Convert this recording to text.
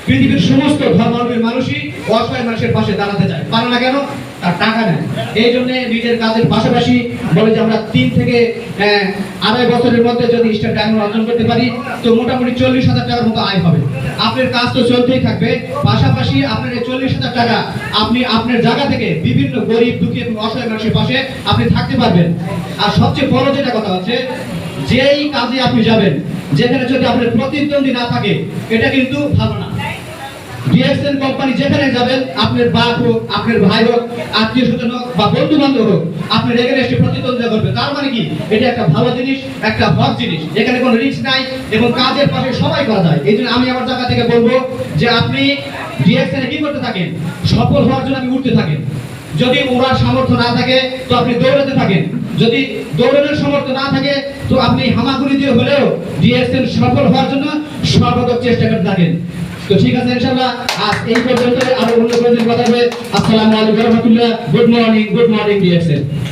পৃথিবীর সমস্ত ধর্মাবলম্বী মানুষই অসহায় মানুষের পাশে দাঁড়াতে চায়, পারে না কেন? তার টাকা নেই। এই জন্য নিজের কাজের পাশাপাশি বলে যে আমরা 3 থেকে 2.5 বছরের মধ্যে যদি স্টেট ডায়মন্ড অর্জন করতে পারি তো মোটামুটি 40,000 টাকার মতো আয় হবে। আপনার কাজ তো চলতেই থাকবে, পাশাপাশি আপনার এই 40,000 টাকা আপনি আপনার জায়গা থেকে বিভিন্ন গরিব দুঃখী এবং অসহায় মানুষের পাশে আপনি থাকতে পারবেন। আর সবচেয়ে বড় যেটা কথা হচ্ছে, যেই কাজে আপনি যাবেন, যেখানে যদি আপনার প্রতিদ্বন্দ্বী না থাকে, এটা কিন্তু ভালো না। ডিএক্সএন কোম্পানি যেখানে যাবেন, আপনার বাপ হোক, আপনার ভাই হোক, আত্মীয় স্বজন হোক বা বন্ধু বান্ধব হোক, আপনার এখানে এসে প্রতিদ্বন্দ্বিতা করবে। তার মানে কি? এটা একটা ভালো জিনিস, একটা হক জিনিস, এখানে কোনো রিস্ক নাই এবং কাজের পাশে সবাই করা যায়। এই জন্য আমি আমার জায়গা থেকে বলবো যে আপনি ডিএক্সএন কি করতে থাকেন, সফল হওয়ার জন্য আপনি উঠতে থাকেন। যদি ওড়ার সামর্থ্য না থাকে তো আপনি দৌড়াতে থাকেন, যদি দৌড়ানোর সামর্থ্য না থাকে তো আপনি হামাগুড়ি দিয়ে হলেও ডিএক্সএন সফল হওয়ার জন্য সর্বাত্মক চেষ্টা করতে থাকেন। তো ঠিক আছে, ইনশাআল্লাহ আজ এই পর্যন্ত, আরো অন্য কোনো দিন কথা হবে। আসসালামু আলাইকুম ওয়া রাহমাতুল্লাহ। Good morning DXN.